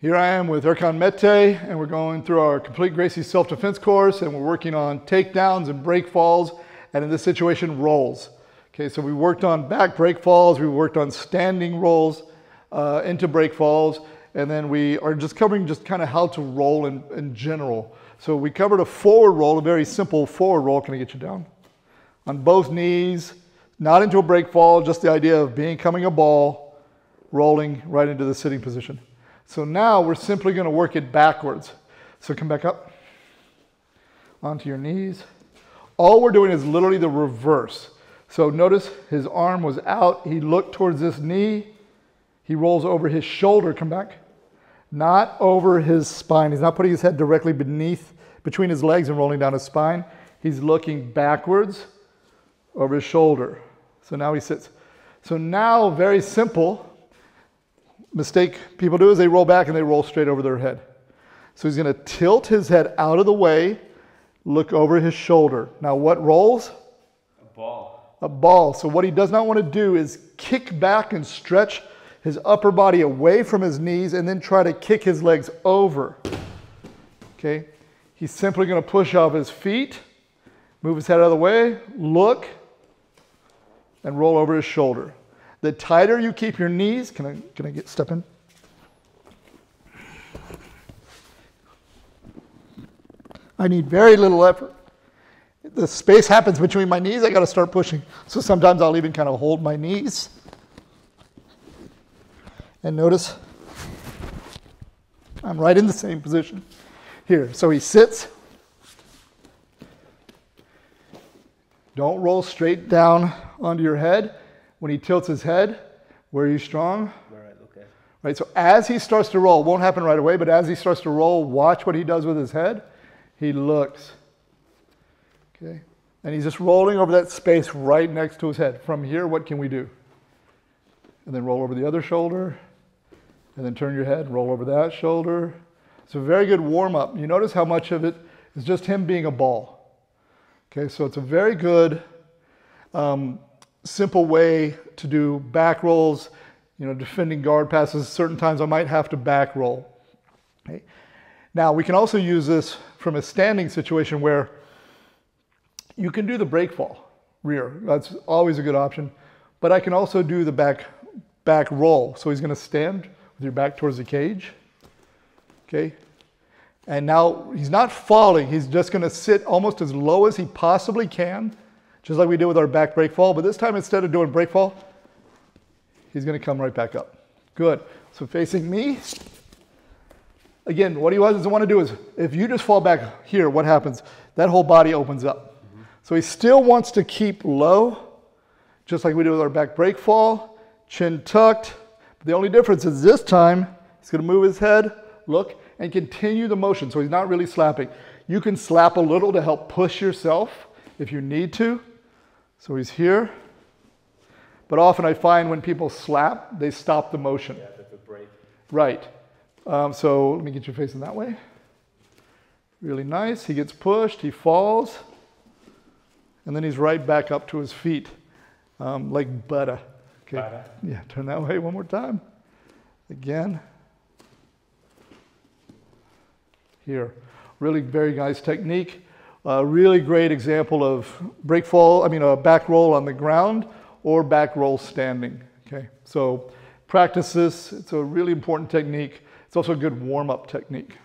Here I am with Erkan Mete, and we're going through our complete Gracie Self-Defense course, and we're working on takedowns and break falls, and in this situation, rolls. Okay, so we worked on back break falls, we worked on standing rolls into break falls, and then we are just covering just kind of how to roll in general. So we covered a forward roll, a very simple forward roll. Can I get you down? On both knees, not into a break fall, just the idea of becoming a ball, rolling right into the sitting position. So now we're simply going to work it backwards. So come back up onto your knees. All we're doing is literally the reverse. So notice his arm was out. He looked towards this knee. He rolls over his shoulder. Come back. Not over his spine. He's not putting his head directly between his legs and rolling down his spine. He's looking backwards over his shoulder. So now he sits. So now, very simple. Mistake people do is they roll back and they roll straight over their head. So he's going to tilt his head out of the way, look over his shoulder. Now what rolls? A ball. A ball. So what he does not want to do is kick back and stretch his upper body away from his knees and then try to kick his legs over. Okay? He's simply going to push off his feet, move his head out of the way, look, and roll over his shoulder. The tighter you keep your knees, can I step in? I need very little effort. The space happens between my knees, I got to start pushing. So sometimes I'll even kind of hold my knees. And notice, I'm right in the same position here. So he sits. Don't roll straight down onto your head. When he tilts his head, where are you strong? Right, okay. Right, so as he starts to roll, it won't happen right away, but as he starts to roll, watch what he does with his head. He looks. Okay, and he's just rolling over that space right next to his head. From here, what can we do? And then roll over the other shoulder, and then turn your head, roll over that shoulder. It's a very good warm-up. You notice how much of it is just him being a ball. Okay, so it's a very good simple way to do back rolls, defending guard passes. Certain times I might have to back roll. Okay. Now we can also use this from a standing situation where you can do the break fall rear. That's always a good option. But I can also do the back roll. So he's going to stand with your back towards the cage. Okay. And now he's not falling. He's just going to sit almost as low as he possibly can, just like we did with our back break fall. But this time, instead of doing break fall, he's going to come right back up. Good. So facing me. Again, what he doesn't want to do is, if you just fall back here, what happens? That whole body opens up. Mm-hmm. So he still wants to keep low, just like we did with our back break fall, chin tucked. But the only difference is this time, he's going to move his head, look, and continue the motion. So he's not really slapping. You can slap a little to help push yourself if you need to. So he's here. But often I find when people slap, they stop the motion. Yeah, that's a break. Right. So let me get you facing that way. Really nice. He gets pushed, he falls, and then he's right back up to his feet, like butter. Okay. Butter. Yeah, turn that way one more time. Again. Here. Really very nice technique. A really great example of a back roll on the ground or back roll standing. Okay, so practice this. It's a really important technique. It's also a good warm-up technique.